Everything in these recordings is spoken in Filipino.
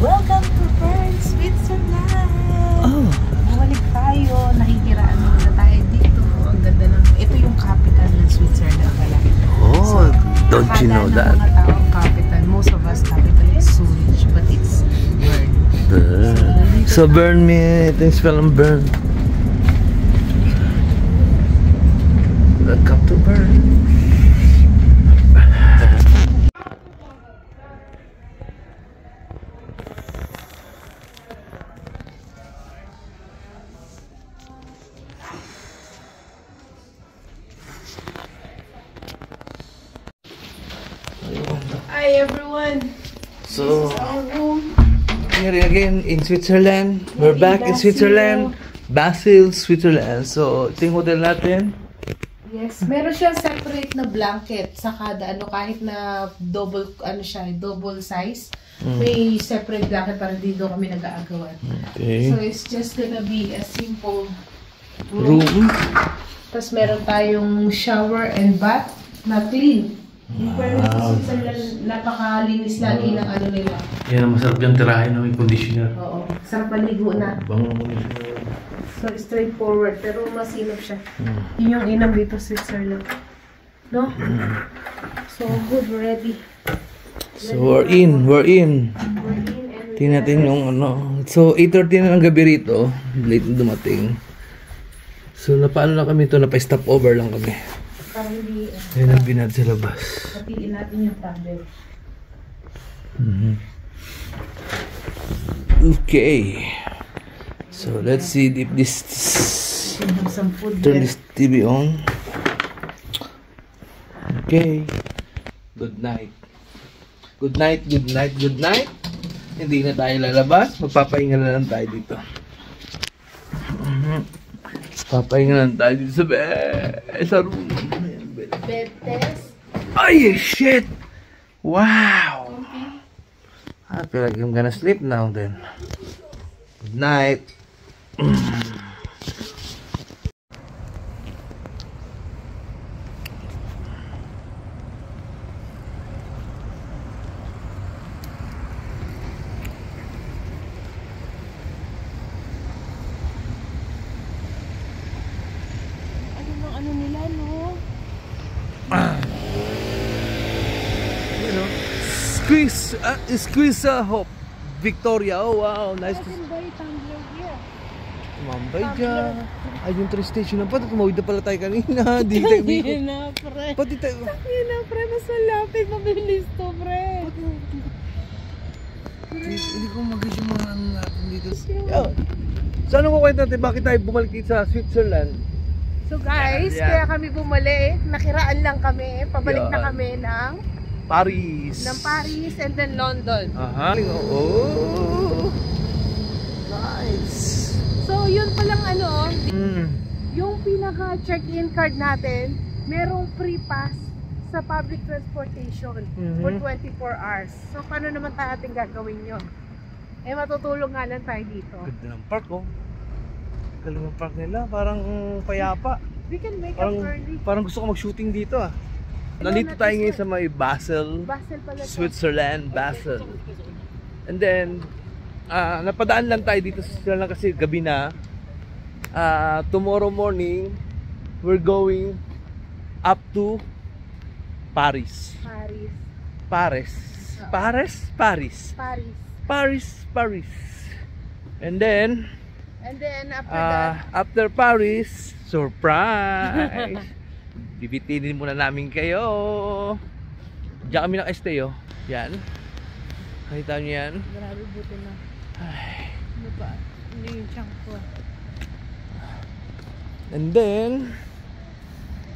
Welcome to Bern, Switzerland! Oh! Bumalik tayo, nakikiraan muna tayo dito. Ang ganda ng... Ito yung capital ng Switzerland pala. Oh, So, don't you know that? Mga taong capital, most of us capital is Zurich, but it's Bern. So Bern me, ito yung spell ng Bern. Welcome to Bern. Hi everyone! So, This is our room. here again in Switzerland. We're back in Switzerland. Basel, Switzerland. So, ito yung hotel natin. Yes, meron siyang separate na blanket sa kada ano, kahit na double ano siya, double size. May separate blanket para dito kami nag-aagawan. Okay. So it's just gonna be a simple Room. Tapos meron tayong shower and bath na clean. In fairness to Switzerland, napakalinis lagi ng ano nila. Yan, masarap yung tirahin na may conditioner. Oo, sarap maligo na. Bango conditioner. So straightforward, pero masinop siya. Yun yung inam dito sa Switzerland. No? So good, we're ready. So, we're in. We're in and Tingnan natin yung ano. So, 8:30 na ng gabi rito. Late na dumating. So, napaano na kami ito? Napa-stop over lang kami. para hindi Ayan ang binad sa labas. hatiin natin yung tablet. Okay. So, let's see if this... We have some food Turn there. this TV on. Okay. Good night. Good night, good night, good night. Hindi na tayo lalabas. Magpapahinga na lang tayo dito. Papahinga na lang tayo dito sa bed. Sa room. Bed test. Ay, shit! Wow! Okay. I feel like I'm gonna sleep now then. Good night. Ano nila, no? Squeeze Hope. Victoria. Oh wow, nice to see. buy tumbler here. Mambay dyan. Ay, yung train station na pa. Tumawid na pala tayo kanina. Di tayo umikot. Yun na, pre. Pati tayo. Yun na, pre. Mas malapit. Mabilis to, pre. Hindi ko mag-guess yung mga ano natin dito. Yo. So, anong kukwenta natin? Bakit tayo bumalik dito sa Switzerland? So guys, Yeah. kaya kami bumalik. Nakiraan lang kami. Pabalik na Yeah. kami ng Paris. Paris and then London. Aha. Oh. Nice. So yun palang ano, Mm. yung pinaka check-in card natin, merong free pass sa public transportation for 24 hours. So paano naman ating gagawin yun? Eh matutulog nga lang tayo dito. Ganda ng park oh. Galing ng park nila. Parang payapa. We can make up early. Parang gusto ko mag-shooting dito ah. Nandito tayo ngayon sa may Basel, Basel pala to. Switzerland, Basel. And then, napadaan lang tayo dito sa Switzerland kasi gabi na. Tomorrow morning, we're going up to Paris. Paris. Paris. Paris? Paris. Paris. Paris, Paris. And then After that, after Paris, surprise! Bibitinin muna namin kayo. Diyan kami naka-stay oh. Yan. Nakita nyo yan? grabe buti na. Ay. Ano ba? Hindi yung chunk ko. And then,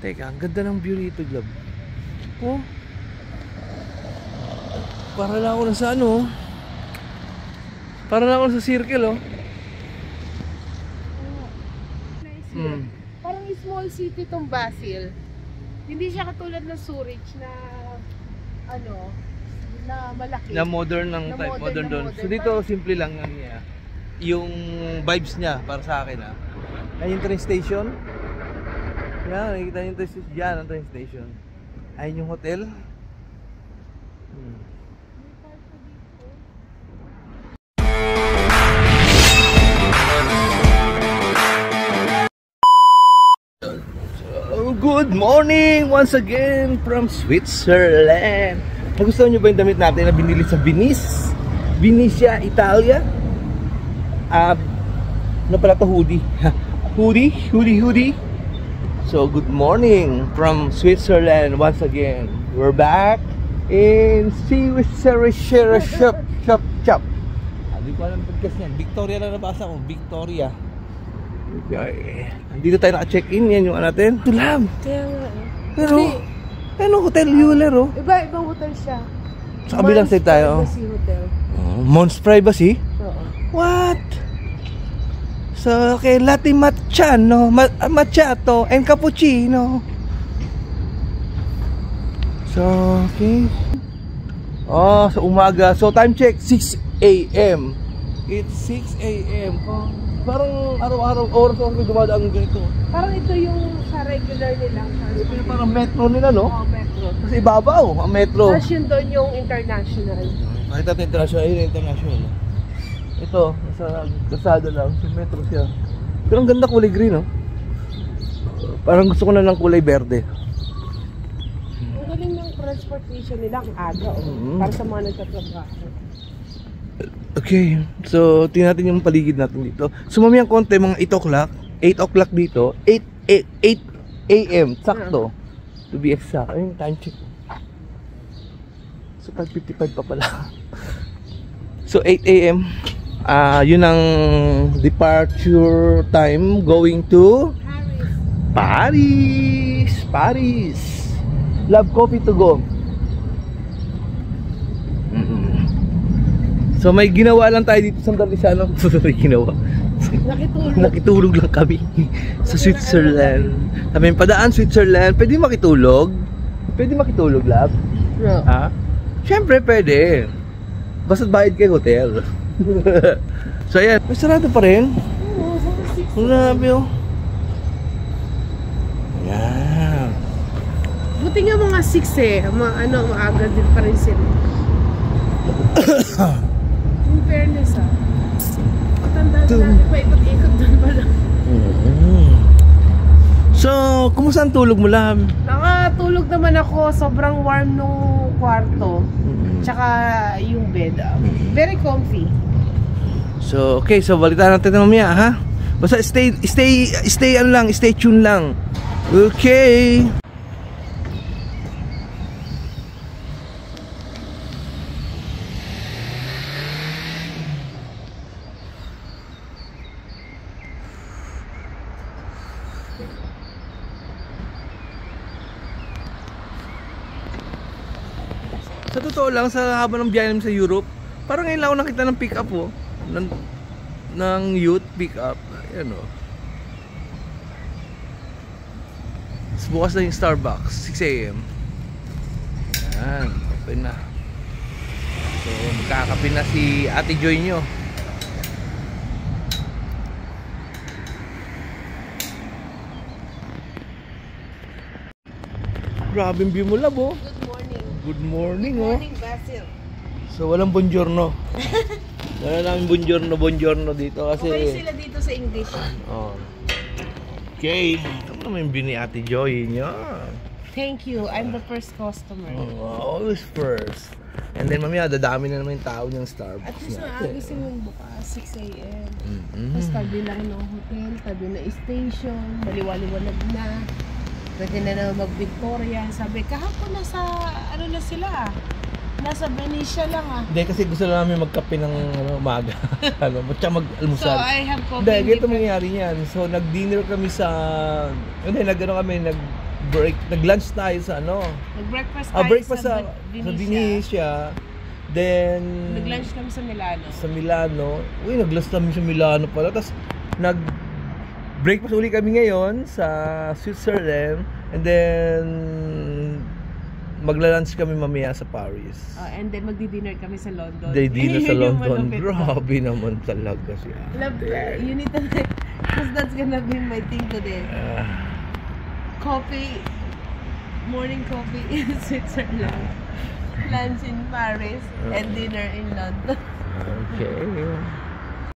teka, ang ganda ng view rito, Glab. Oh. Para lang ako na sa ano. Para lang ako sa circle oh. Nice yun. Parang small city tong Basel. Hindi siya katulad ng Zurich na ano, na malaki. Na modern ng Na type, modern, modern na doon. modern. So dito simple lang ang niya. Yung vibes niya para sa akin ah. Yan yung train station. Yan, nakikita yung train station. Yan ang train station. Ayun yung hotel. So, good morning once again from Switzerland. Nagustuhan nyo ba yung damit natin na binili sa Venice? Venetia, Italia? Ano pala ito? Hoodie. Hoodie. So, good morning from Switzerland once again. We're back in Switzerland shop. Hindi ko alam podcast niyan. Victoria na nabasa ko. Victoria. Dito tayo naka-check-in. Yan yung natin. Ito lang. Kaya nga. Pero, ano hotel Euler, oh? Iba-ibang hotel siya. Sa kabilang side tayo. Privacy Hotel. Mons Privacy? Oo. What? So, okay, latte macchiato, macchiato and cappuccino. So, okay. Oh, sa umaga. So, time check, 6 a.m. It's 6 a.m. Parang araw-araw, oras dumadaan ganito. Parang ito yung sa regular nilang Ito yung parang metro nila, no? Oo, metro. Kasi ibabaw, ang metro. Tapos yun doon yung international. Nakita natin international, ayun international. Ito, nasa kasada lang, sa metro siya. Pero ang ganda kulay green, no? Parang gusto ko na ng kulay berde. Ang galing ng transportation nila, ang aga, para sa mga nagtatrabaho. Okay, so tingnan natin yung paligid natin dito. Sumamayang konti, mga 8 o'clock. 8 o'clock dito, 8 a.m. sakto. To be exact. Ayun, time check. So 5:55 pa pala. So 8 a.m. Yun ang departure time going to Paris. Love coffee to go. So may ginawa lang tayo dito sa Dalisano. May ginawa. Nakitulog lang kami sa Switzerland. Kami padaan Switzerland. Pwede makitulog? Pwede makitulog, love? No. Ha? Siyempre pwede. Basta bayad kay hotel. So ayan, may sarado pa rin. Grabe, oh. Ayan. Buti nga mga 6 eh. Maaga din pa rin sila. In fairness, matanda na. Paikot-ikot doon pala. So, kumusta ang tulog mo, Lam? Nakatulog naman ako. Sobrang warm nung kwarto. Tsaka yung bed. Very comfy. So, okay. So, balitaan natin na mamaya, ha? Basta stay tuned lang. Okay. Sa totoo lang, sa haba ng biyahe namin sa Europe, parang ngayon lang ako nakita ng pick up, oh. Ng youth pick up. Ayan, oh. Bukas na yung Starbucks, 6 a.m. Ayan, open na. So, magkakape na si Ate Joy nyo. Grabe yung view mo, love, oh. Good morning, oh. Morning, Basil. So, walang buongiorno. Wala namin buongiorno dito kasi... Okay sila dito sa English. Oh. Okay. Ito naman yung bini Ate Joy niya. Thank you. I'm the first customer. Oh, always first. And then mamaya, dadami na naman yung tao ng Starbucks. At least naagising yung bukas, 6 a.m. Mm-hmm. Tapos tabi lang ng hotel, tabi na station, baliwaliwanag na. Pwede na naman mag-Victoria. Sabi, kahapon nasa, ano na sila, nasa Venetia lang ah. Hindi, kasi gusto lang namin magkape ng umaga. Tsaka mag-almusal. So, I have coffee. Hindi, ganito mangyari yan. So, nag-dinner kami sa... Hindi, nag-break. Nag-lunch tayo sa ano. Nag-breakfast tayo breakfast sa sa Venetia. Venetia. Then... Nag-lunch kami sa Milano. Sa Milano. Uy, nag-lunch kami sa Milano pala. Tapos, breakfast uli kami ngayon sa Switzerland, and then magla-lunch kami mamaya sa Paris. And then magdi-dinner kami sa London. Dinner sa London. Malupit Grabe naman talaga siya. Love, you need to, because that's gonna be my thing today. Coffee, morning coffee in Switzerland, lunch in Paris, and dinner in London. Okay.